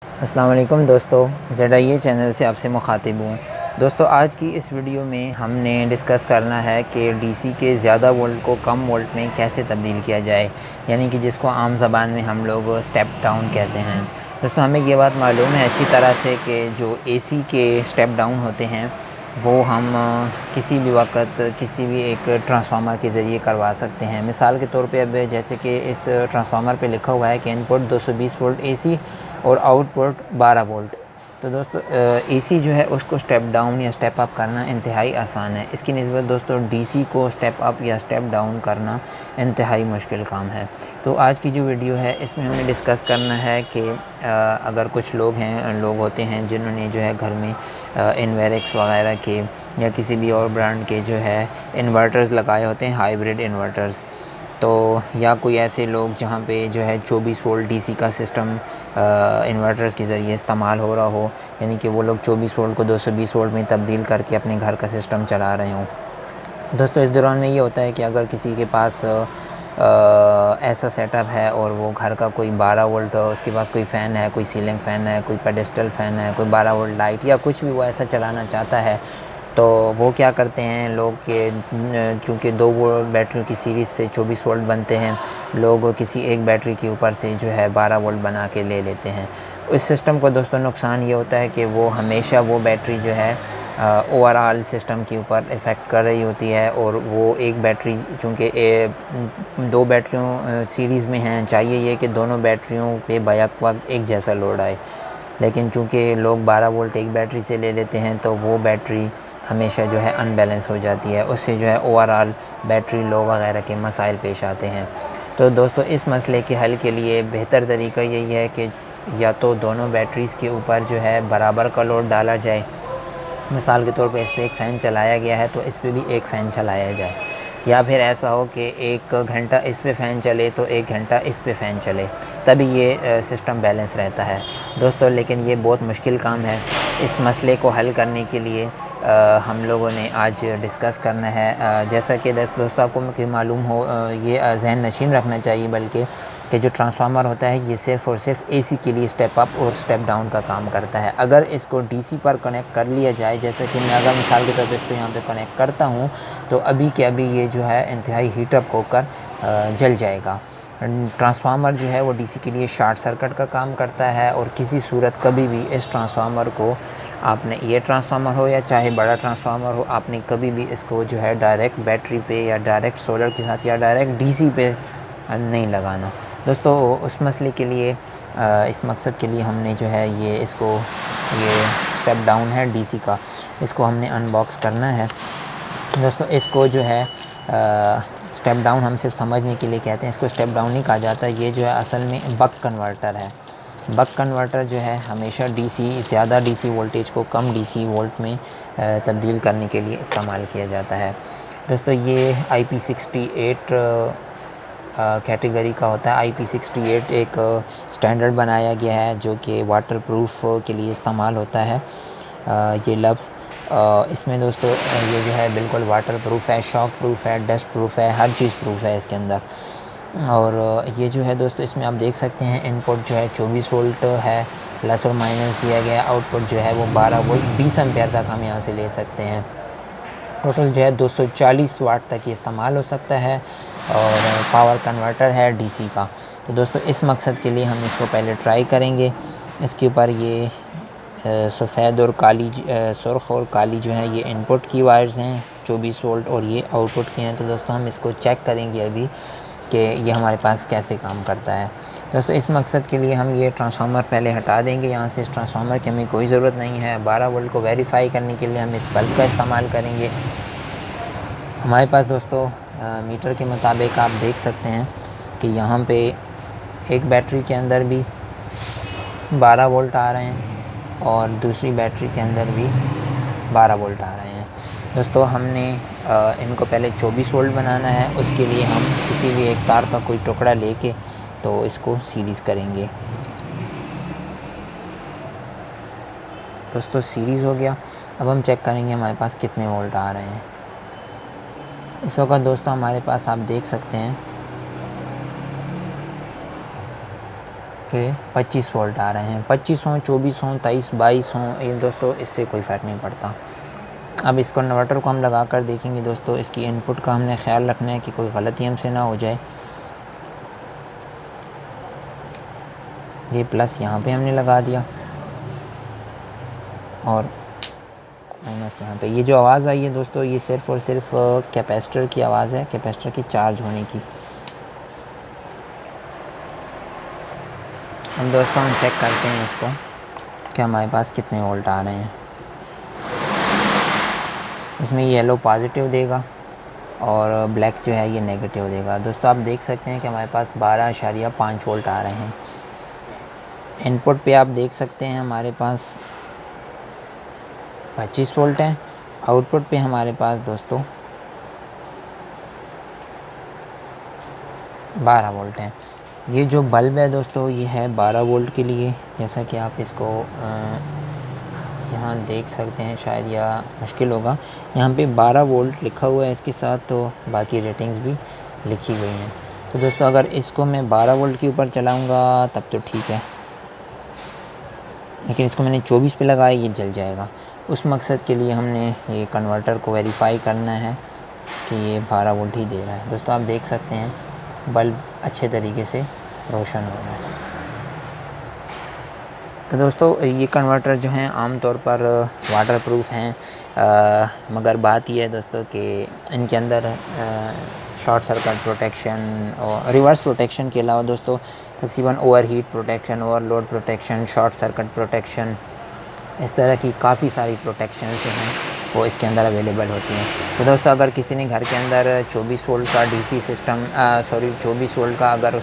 अस्सलाम वालेकुम दोस्तों, ZIA चैनल से आपसे मुखातिब हूँ। दोस्तों, आज की इस वीडियो में हमने डिस्कस करना है कि DC के ज़्यादा वोल्ट को कम वोल्ट में कैसे तब्दील किया जाए, यानी कि जिसको आम ज़बान में हम लोग स्टेप डाउन कहते हैं। दोस्तों, हमें ये बात मालूम है अच्छी तरह से कि जो AC के स्टेप डाउन होते हैं वो हम किसी भी वक्त किसी भी एक ट्रांसफार्मर के ज़रिए करवा सकते हैं। मिसाल के तौर पे अब जैसे कि इस ट्रांसफार्मर पे लिखा हुआ है कि इनपुट 220 वोल्ट AC और आउटपुट 12 वोल्ट। तो दोस्तों, AC जो है उसको स्टेप डाउन या स्टेप अप करना इंतहाई आसान है। इसकी निस्बत दोस्तों DC को स्टेप अप या स्टेप डाउन करना इंतहाई मुश्किल काम है। तो आज की जो वीडियो है इसमें हमने डिस्कस करना है कि अगर कुछ लोग होते हैं जिन्होंने जो है घर में इन्वेरिक्स वगैरह के या किसी भी और ब्रांड के जो है इन्वर्टर्स लगाए होते हैं, हाइब्रिड इन्वर्टर्स। तो या कोई ऐसे लोग जहाँ पे जो है 24 वोल्ट DC का सिस्टम इन्वर्टर्स के ज़रिए इस्तेमाल हो रहा हो, यानी कि वो लोग 24 वोल्ट को 220 वोल्ट में तब्दील करके अपने घर का सिस्टम चला रहे हों। दोस्तों, इस दौरान में ये होता है कि अगर किसी के पास ऐसा सेटअप है और वो घर का कोई 12 वोल्ट, उसके पास कोई फ़ैन है, कोई सीलिंग फ़ैन है, कोई पेडेस्टल फ़ैन है, कोई 12 वोल्ट लाइट या कुछ भी वो ऐसा चलाना चाहता है, तो वो क्या करते हैं लोग के चूँकि 2 वोल्ट बैटरियों की सीरीज़ से 24 वोल्ट बनते हैं, लोग किसी एक बैटरी के ऊपर से जो है 12 वोल्ट बना के ले लेते हैं। इस सिस्टम को दोस्तों नुकसान ये होता है कि वो हमेशा वो बैटरी जो है ओवरऑल सिस्टम के ऊपर इफ़ेक्ट कर रही होती है, और वो एक बैटरी चूँकि 2 बैटरियों सीरीज़ में हैं, चाहिए ये कि दोनों बैटरियों पे बैक वक्त एक जैसा लोड आए, लेकिन चूँकि लोग 12 वोल्ट एक बैटरी से ले लेते हैं तो वो बैटरी हमेशा जो है अनबैलेंस हो जाती है, उससे जो है ओवरऑल बैटरी लो वगैरह के मसाइल पेश आते हैं। तो दोस्तों, इस मसले के हल के लिए बेहतर तरीका यही है कि या तो दोनों बैटरीज़ के ऊपर जो है बराबर का लोड डाला जाए। मिसाल के तौर पे इस पे एक फ़ैन चलाया गया है तो इस पे भी एक फ़ैन चलाया जाए, या फिर ऐसा हो कि 1 घंटा इस पे फ़ैन चले तो 1 घंटा इस पे फ़ैन चले, तभी ये सिस्टम बैलेंस रहता है दोस्तों। लेकिन ये बहुत मुश्किल काम है। इस मसले को हल करने के लिए हम लोगों ने आज डिस्कस करना है। जैसा कि दोस्तों आपको मुझे मालूम हो, ये ज़हन नशीन रखना चाहिए बल्कि कि जो ट्रांसफार्मर होता है ये सिर्फ़ और सिर्फ AC के लिए स्टेप अप और स्टेप डाउन का काम करता है। अगर इसको DC पर कनेक्ट कर लिया जाए, जैसे कि मैं अगर मिसाल के तौर पे इसको यहाँ पे कनेक्ट करता हूँ, तो अभी के अभी ये जो है इंतहाई हीटअप होकर जल जाएगा। ट्रांसफार्मर जो है वो DC के लिए शॉर्ट सर्किट का काम करता है, और किसी सूरत कभी भी इस ट्रांसफार्मर को आपने, ये ट्रांसफार्मर हो या चाहे बड़ा ट्रांसफार्मर हो, आपने कभी भी इसको जो है डायरेक्ट बैटरी पे या डायरेक्ट सोलर के साथ या डायरेक्ट DC पे नहीं लगाना। दोस्तों, उस मसले के लिए इस मकसद के लिए हमने जो है ये स्टेप डाउन है DC का, इसको हमने अनबॉक्स करना है। दोस्तों, इसको जो है स्टेप डाउन हम सिर्फ समझने के लिए कहते हैं, इसको स्टेप डाउन नहीं कहा जाता। ये जो है असल में बक कन्वर्टर है। बक कन्वर्टर जो है हमेशा ज़्यादा DC वोल्टेज को कम DC वोल्ट में तब्दील करने के लिए इस्तेमाल किया जाता है। दोस्तों, ये IP68 कैटेगरी का होता है। IP68 एक स्टैंडर्ड बनाया गया है जो कि वाटर प्रूफ के लिए इस्तेमाल होता है। ये लफ्ज़ इसमें दोस्तों ये जो है बिल्कुल वाटर प्रूफ है, शॉक प्रूफ है, डस्ट प्रूफ है, हर चीज़ प्रूफ है इसके अंदर। और ये जो है दोस्तों इसमें आप देख सकते हैं इनपुट जो है 24 वोल्ट है, प्लस और माइनस दिया गया। आउटपुट जो है वो 12 वोल्ट 20 एम्पेयर तक हम यहाँ से ले सकते हैं। टोटल जो है 240 वाट तक ये इस्तेमाल हो सकता है, और पावर कन्वर्टर है DC का। तो दोस्तों, इस मकसद के लिए हम इसको पहले ट्राई करेंगे। इसके ऊपर ये सफ़ेद और काली सुर्ख और काली जो है ये इनपुट की वायर्स हैं 24 वोल्ट, और ये आउटपुट के हैं। तो दोस्तों, हम इसको चेक करेंगे अभी कि ये हमारे पास कैसे काम करता है। दोस्तों, इस मकसद के लिए हम ये ट्रांसफार्मर पहले हटा देंगे यहाँ से। इस ट्रांसफार्मर की हमें कोई ज़रूरत नहीं है। 12 वोल्ट को वेरीफाई करने के लिए हम इस बल्ब का इस्तेमाल करेंगे। हमारे पास दोस्तों मीटर के मुताबिक आप देख सकते हैं कि यहाँ पे एक बैटरी के अंदर भी 12 वोल्ट आ रहे हैं, और दूसरी बैटरी के अंदर भी 12 वोल्ट आ रहे हैं। दोस्तों, हमने इनको पहले 24 वोल्ट बनाना है। उसके लिए हम किसी भी एक तार का कोई टुकड़ा लेके तो इसको सीरीज़ करेंगे। दोस्तों, सीरीज़ हो गया। अब हम चेक करेंगे हमारे पास कितने वोल्ट आ रहे हैं। इस वक्त दोस्तों हमारे पास आप देख सकते हैं के 25 वोल्ट आ रहे हैं। 25 हों, 24 हों, 23, 22 हों, ये दोस्तों इससे कोई फ़र्क नहीं पड़ता। अब इस कन्वर्टर को हम लगा कर देखेंगे दोस्तों। इसकी इनपुट का हमने ख्याल रखना है कि कोई गलती हमसे ना हो जाए। ये प्लस यहाँ पे हमने लगा दिया और माइनस यहाँ पे। ये जो आवाज़ आई है दोस्तों, ये सिर्फ़ और सिर्फ कैपेसिटर की आवाज़ है, कैपेसिटर की चार्ज होने की। हम दोस्तों हम चेक करते हैं इसको कि हमारे पास कितने वोल्ट आ रहे हैं। इसमें येलो पॉजिटिव देगा और ब्लैक जो है ये नेगेटिव देगा। दोस्तों आप देख सकते हैं कि हमारे पास 12.5 वोल्ट आ रहे हैं। इनपुट पे आप देख सकते हैं हमारे पास 25 वोल्ट हैं। आउटपुट पे हमारे पास दोस्तों 12 वोल्ट हैं। ये जो बल्ब है दोस्तों ये है 12 वोल्ट के लिए, जैसा कि आप इसको यहाँ देख सकते हैं। शायद या मुश्किल होगा, यहाँ पे 12 वोल्ट लिखा हुआ है इसके साथ, तो बाकी रेटिंग्स भी लिखी गई हैं। तो दोस्तों अगर इसको मैं 12 वोल्ट के ऊपर चलाऊँगा तब तो ठीक है, लेकिन इसको मैंने 24 पे लगाया, ये जल जाएगा। उस मकसद के लिए हमने ये कन्वर्टर को वेरीफाई करना है कि ये 12 वोल्ट ही दे रहा है। दोस्तों आप देख सकते हैं बल्ब अच्छे तरीके से रोशन हो रहा है। तो दोस्तों ये कन्वर्टर जो हैं आम तौर पर वाटरप्रूफ हैं, मगर बात यह है दोस्तों कि इनके अंदर शॉर्ट सर्किट प्रोटेक्शन और रिवर्स प्रोटेक्शन के अलावा दोस्तों तकरीबन overheat protection, overload protection, short circuit protection, इस तरह की काफ़ी सारी प्रोटेक्शन जो हैं वो इसके अंदर अवेलेबल होती हैं। तो दोस्तों अगर किसी ने घर के अंदर 24 वोल्ट का डीसी सिस्टम 24 वोल्ट का अगर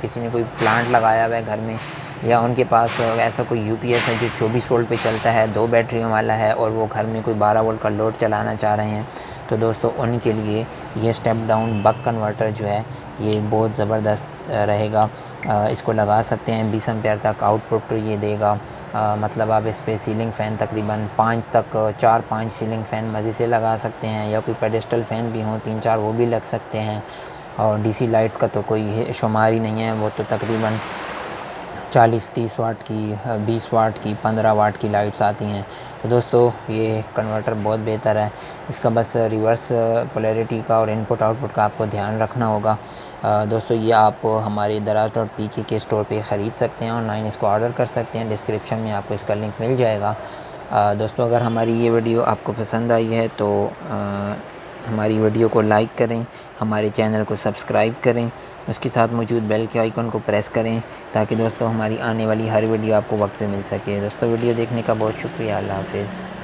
किसी ने कोई प्लांट लगाया हुआ है घर में, या उनके पास ऐसा कोई यूपीएस है जो 24 वोल्ट पे चलता है, 2 बैटरियों वाला है, और वो घर में कोई 12 वोल्ट का लोड चलाना चाह रहे हैं, तो दोस्तों उनके लिए ये स्टेप डाउन बक कन्वर्टर जो है ये बहुत ज़बरदस्त रहेगा। इसको लगा सकते हैं, 20 एम्पेयर तक आउटपुट ये देगा। मतलब आप इस पे सीलिंग फ़ैन तकरीबन 4-5 सीलिंग फ़ैन मज़े से लगा सकते हैं, या कोई पेडेस्टल फ़ैन भी हों 3-4 वो भी लग सकते हैं। और डीसी लाइट्स का तो कोई शुमार ही नहीं है, वो तो तकरीबन 40-30 वाट की, 20 वाट की, 15 वाट की लाइट्स आती हैं। तो दोस्तों ये कन्वर्टर बहुत बेहतर है। इसका बस रिवर्स पोलैरिटी का और इनपुट आउटपुट का आपको ध्यान रखना होगा। दोस्तों ये आप हमारे दराज.pk के स्टोर पे ख़रीद सकते हैं, ऑनलाइन इसको ऑर्डर कर सकते हैं। डिस्क्रिप्शन में आपको इसका लिंक मिल जाएगा। दोस्तों अगर हमारी ये वीडियो आपको पसंद आई है तो हमारी वीडियो को लाइक करें, हमारे चैनल को सब्सक्राइब करें, उसके साथ मौजूद बेल के आइकन को प्रेस करें, ताकि दोस्तों हमारी आने वाली हर वीडियो आपको वक्त पे मिल सके। दोस्तों वीडियो देखने का बहुत शुक्रिया। अल्लाह हाफ़िज़।